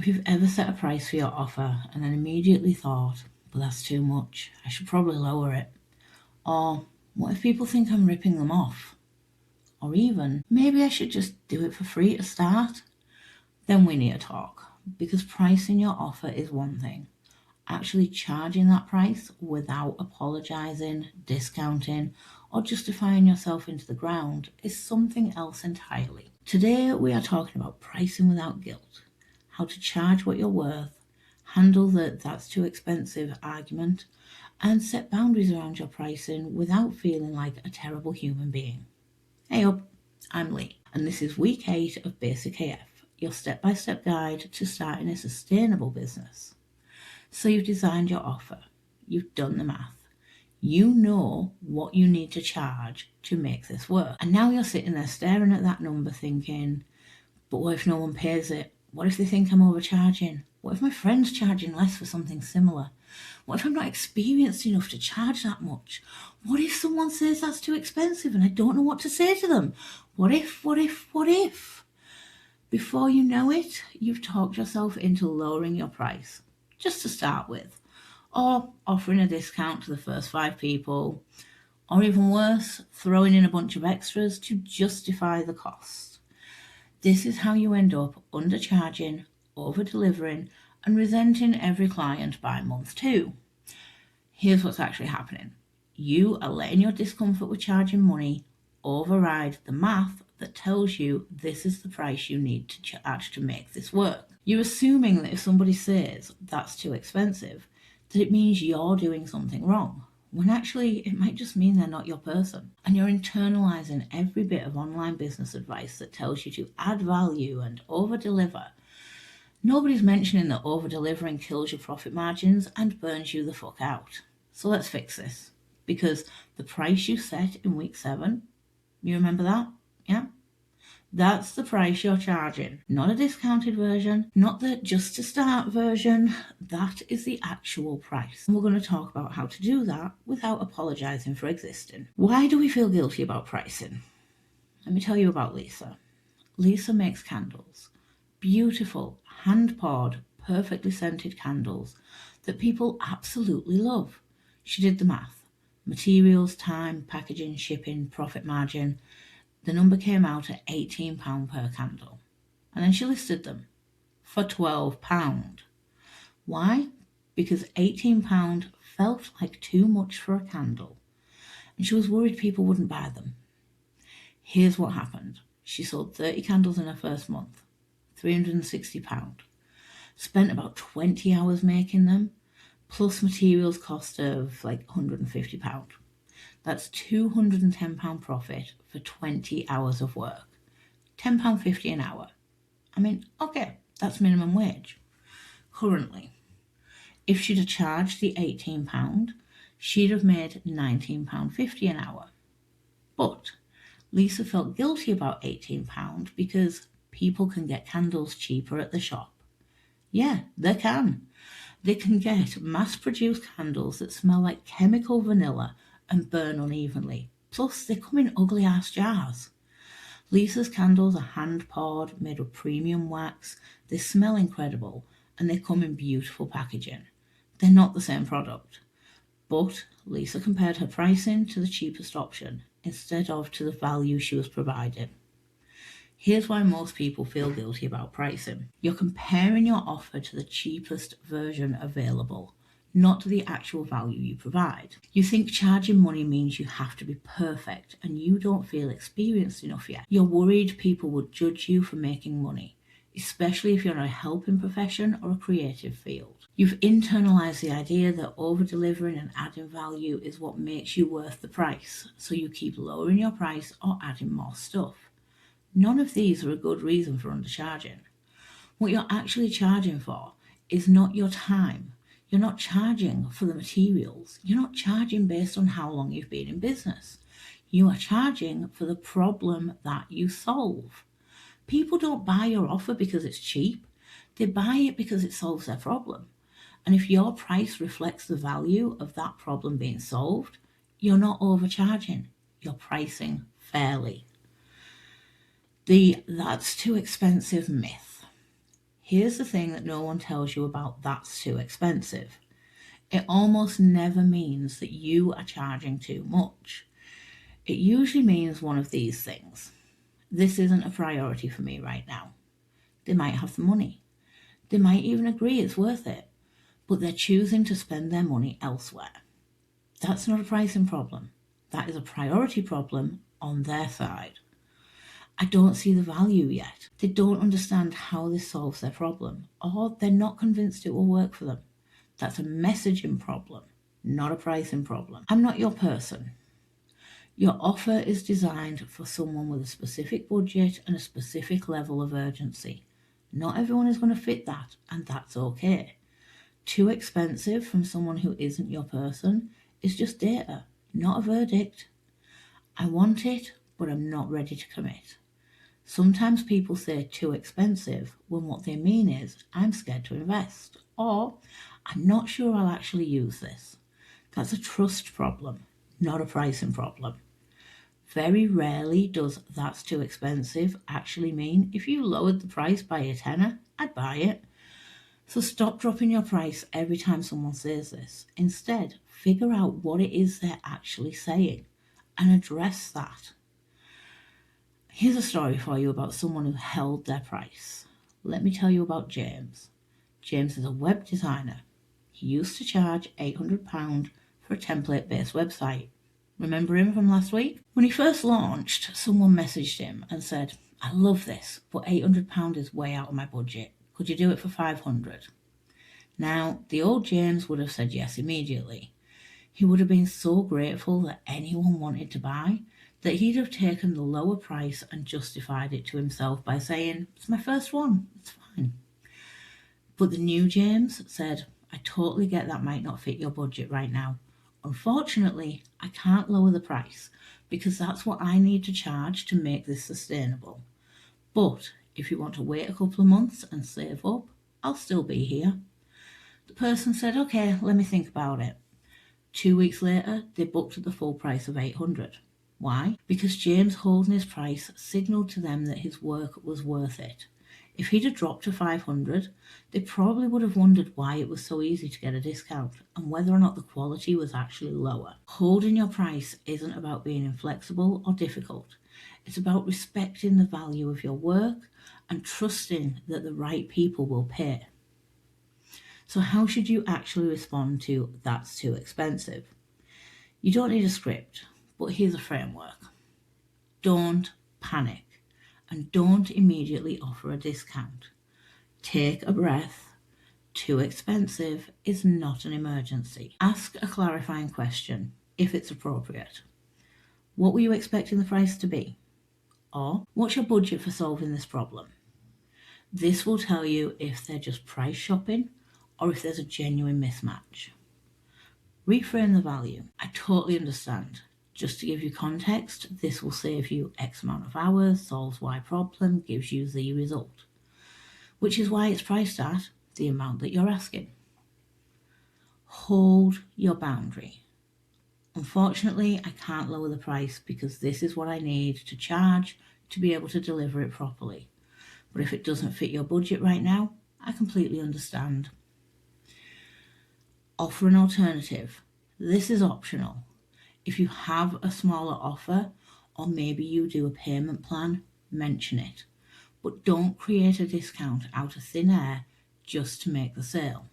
If you've ever set a price for your offer and then immediately thought, but that's too much, I should probably lower it. Or, what if people think I'm ripping them off? Or even, maybe I should just do it for free to start? Then we need to talk, because pricing your offer is one thing. Actually charging that price without apologising, discounting, or justifying yourself into the ground is something else entirely. Today we are talking about pricing without guilt, how to charge what you're worth, handle the "that's too expensive" argument, and set boundaries around your pricing without feeling like a terrible human being. Hey up, I'm Leigh, and this is week 8 of Basic AF, your step-by-step guide to starting a sustainable business. So you've designed your offer, you've done the math, you know what you need to charge to make this work. And now you're sitting there staring at that number thinking, but what if no one pays it? What if they think I'm overcharging? What if my friend's charging less for something similar? What if I'm not experienced enough to charge that much? What if someone says that's too expensive and I don't know what to say to them? What if? Before you know it, you've talked yourself into lowering your price, just to start with, or offering a discount to the first 5 people, or even worse, throwing in a bunch of extras to justify the cost. This is how you end up undercharging, over-delivering, and resenting every client by month 2. Here's what's actually happening. You are letting your discomfort with charging money override the math that tells you this is the price you need to charge to make this work. You're assuming that if somebody says that's too expensive, that it means you're doing something wrong, when actually it might just mean they're not your person. And you're internalizing every bit of online business advice that tells you to add value and over-deliver. Nobody's mentioning that over-delivering kills your profit margins and burns you the fuck out. So let's fix this. Because the price you set in week 7, you remember that? Yeah? That's the price you're charging. Not a discounted version, not the just to start version. That is the actual price. And we're going to talk about how to do that without apologising for existing. Why do we feel guilty about pricing? Let me tell you about Lisa. Lisa makes candles. Beautiful, hand-poured, perfectly scented candles that people absolutely love. She did the math. Materials, time, packaging, shipping, profit margin. The number came out at £18 per candle. And then she listed them for £12. Why? Because £18 felt like too much for a candle. And she was worried people wouldn't buy them. Here's what happened. She sold 30 candles in her first month. £360. Spent about 20 hours making them, plus materials cost of like £150. That's £210 profit for 20 hours of work. £10.50 an hour. I mean, okay, that's minimum wage. Currently, if she'd have charged the £18, she'd have made £19.50 an hour. But Lisa felt guilty about £18 because people can get candles cheaper at the shop. Yeah, they can. They can get mass-produced candles that smell like chemical vanilla and burn unevenly. Plus, they come in ugly-ass jars. Lisa's candles are hand-poured, made with premium wax. They smell incredible, and they come in beautiful packaging. They're not the same product. But Lisa compared her pricing to the cheapest option instead of to the value she was providing. Here's why most people feel guilty about pricing. You're comparing your offer to the cheapest version available, not to the actual value you provide. You think charging money means you have to be perfect and you don't feel experienced enough yet. You're worried people would judge you for making money, especially if you're in a helping profession or a creative field. You've internalized the idea that over-delivering and adding value is what makes you worth the price, so you keep lowering your price or adding more stuff. None of these are a good reason for undercharging. What you're actually charging for is not your time. You're not charging for the materials. You're not charging based on how long you've been in business. You are charging for the problem that you solve. People don't buy your offer because it's cheap. They buy it because it solves their problem. And if your price reflects the value of that problem being solved, you're not overcharging. You're pricing fairly. The "that's too expensive" myth. Here's the thing that no one tells you about that's too expensive. It almost never means that you are charging too much. It usually means one of these things. This isn't a priority for me right now. They might have the money. They might even agree it's worth it, but they're choosing to spend their money elsewhere. That's not a pricing problem. That is a priority problem on their side. I don't see the value yet. They don't understand how this solves their problem, or they're not convinced it will work for them. That's a messaging problem, not a pricing problem. I'm not your person. Your offer is designed for someone with a specific budget and a specific level of urgency. Not everyone is going to fit that, and that's okay. Too expensive from someone who isn't your person is just data, not a verdict. I want it, but I'm not ready to commit. Sometimes people say too expensive when what they mean is I'm scared to invest, or I'm not sure I'll actually use this. That's a trust problem, not a pricing problem. Very rarely does that's too expensive actually mean if you lowered the price by a tenner, I'd buy it. So stop dropping your price every time someone says this. Instead, figure out what it is they're actually saying and address that. Here's a story for you about someone who held their price. Let me tell you about James. James is a web designer. He used to charge £800 for a template-based website. Remember him from last week? When he first launched, someone messaged him and said, I love this, but £800 is way out of my budget. Could you do it for £500? Now, the old James would have said yes immediately. He would have been so grateful that anyone wanted to buy that he'd have taken the lower price and justified it to himself by saying, it's my first one, it's fine. But the new James said, I totally get that might not fit your budget right now. Unfortunately, I can't lower the price because that's what I need to charge to make this sustainable. But if you want to wait a couple of months and save up, I'll still be here. The person said, okay, let me think about it. 2 weeks later, they booked at the full price of £800. Why? Because James holding his price signalled to them that his work was worth it. If he'd have dropped to £500, they probably would have wondered why it was so easy to get a discount and whether or not the quality was actually lower. Holding your price isn't about being inflexible or difficult. It's about respecting the value of your work and trusting that the right people will pay. So how should you actually respond to that's too expensive? You don't need a script, but here's a framework. Don't panic and don't immediately offer a discount. Take a breath. Too expensive is not an emergency. Ask a clarifying question if it's appropriate. What were you expecting the price to be? Or what's your budget for solving this problem? This will tell you if they're just price shopping or if there's a genuine mismatch. Reframe the value. I totally understand. Just to give you context, this will save you X amount of hours, solves Y problem, gives you Z result, which is why it's priced at the amount that you're asking. Hold your boundary. Unfortunately, I can't lower the price because this is what I need to charge to be able to deliver it properly. But if it doesn't fit your budget right now, I completely understand. Offer an alternative. This is optional. If you have a smaller offer, or maybe you do a payment plan, mention it. But don't create a discount out of thin air just to make the sale.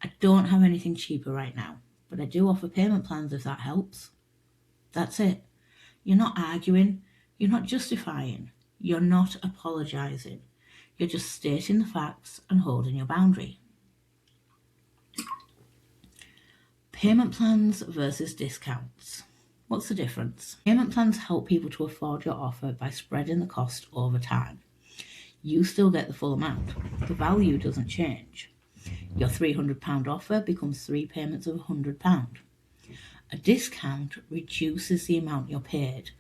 I don't have anything cheaper right now, but I do offer payment plans if that helps. That's it. You're not arguing, you're not justifying, you're not apologising. You're just stating the facts and holding your boundary. Payment plans versus discounts. What's the difference? Payment plans help people to afford your offer by spreading the cost over time. You still get the full amount. The value doesn't change. Your £300 offer becomes 3 payments of £100. A discount reduces the amount you're paid,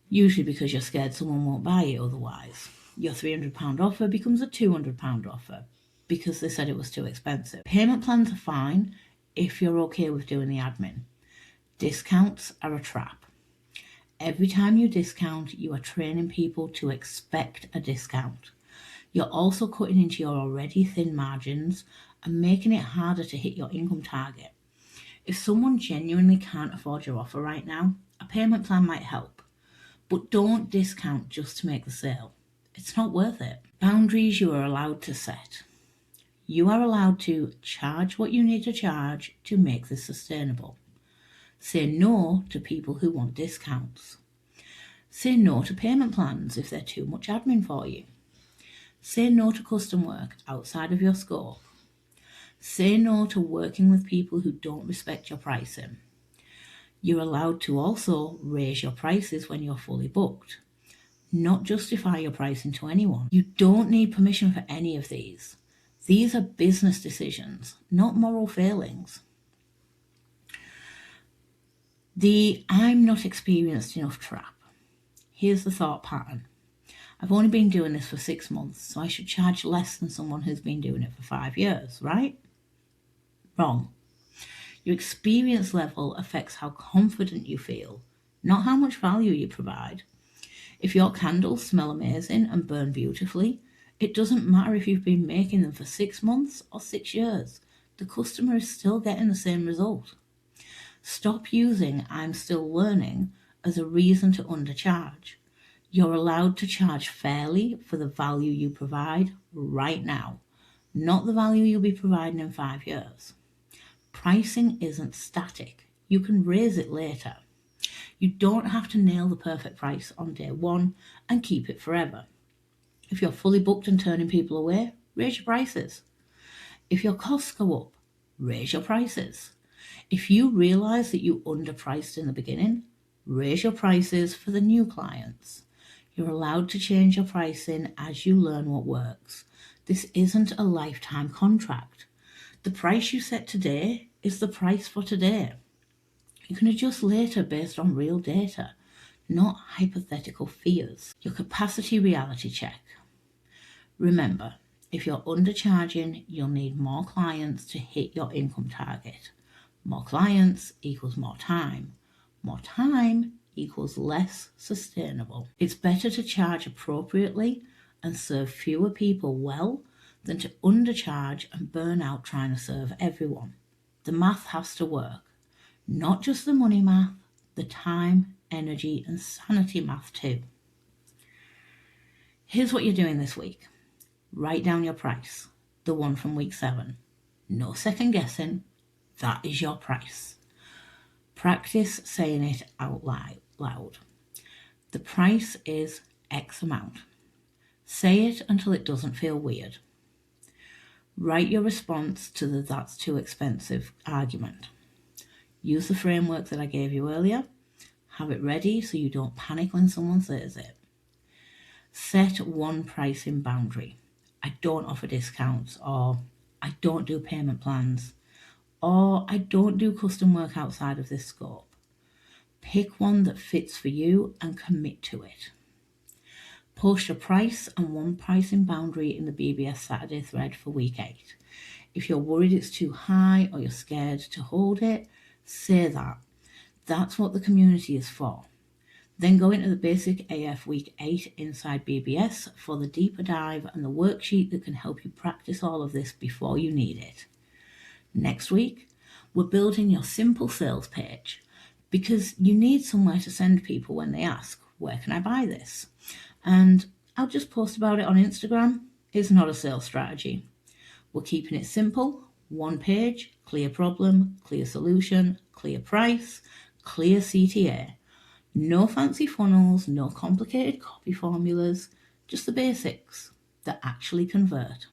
usually because you're scared someone won't buy it otherwise. Your £300 offer becomes a £200 offer because they said it was too expensive. Payment plans are fine if you're okay with doing the admin. Discounts are a trap. Every time you discount, you are training people to expect a discount. You're also cutting into your already thin margins and making it harder to hit your income target. If someone genuinely can't afford your offer right now, a payment plan might help. But don't discount just to make the sale. It's not worth it. Boundaries you are allowed to set. You are allowed to charge what you need to charge to make this sustainable. Say no to people who want discounts. Say no to payment plans if they're too much admin for you. Say no to custom work outside of your scope. Say no to working with people who don't respect your pricing. You're allowed to also raise your prices when you're fully booked. Not justify your pricing to anyone. You don't need permission for any of these. These are business decisions, not moral failings. The I'm not experienced enough trap. Here's the thought pattern. I've only been doing this for 6 months, so I should charge less than someone who's been doing it for 5 years, right? Wrong. Your experience level affects how confident you feel, not how much value you provide. If your candles smell amazing and burn beautifully, it doesn't matter if you've been making them for 6 months or 6 years. The customer is still getting the same result. Stop using I'm still learning as a reason to undercharge. You're allowed to charge fairly for the value you provide right now, not the value you'll be providing in 5 years. Pricing isn't static. You can raise it later. You don't have to nail the perfect price on day one and keep it forever. If you're fully booked and turning people away, raise your prices. If your costs go up, raise your prices. If you realize that you underpriced in the beginning, raise your prices for the new clients. You're allowed to change your pricing as you learn what works. This isn't a lifetime contract. The price you set today is the price for today. You can adjust later based on real data, not hypothetical fears. Your capacity reality check. Remember, if you're undercharging, you'll need more clients to hit your income target. More clients equals more time. More time equals less sustainable. It's better to charge appropriately and serve fewer people well than to undercharge and burn out trying to serve everyone. The math has to work. Not just the money math, the time, energy, and sanity math too. Here's what you're doing this week. Write down your price, the one from week 7. No second guessing, that is your price. Practice saying it out loud. The price is X amount. Say it until it doesn't feel weird. Write your response to the that's too expensive argument. Use the framework that I gave you earlier. Have it ready so you don't panic when someone says it. Set one pricing boundary. I don't offer discounts, or I don't do payment plans, or I don't do custom work outside of this scope. Pick one that fits for you and commit to it. Post your price and one pricing boundary in the BBS Saturday thread for week 8. If you're worried it's too high or you're scared to hold it, say that. That's what the community is for. Then go into the Basic AF Week 8 inside BBS for the deeper dive and the worksheet that can help you practice all of this before you need it. Next week, we're building your simple sales page because you need somewhere to send people when they ask, where can I buy this? And I'll just post about it on Instagram. It's not a sales strategy. We're keeping it simple, one page, clear problem, clear solution, clear price, clear CTA. No fancy funnels, no complicated copy formulas, just the basics that actually convert.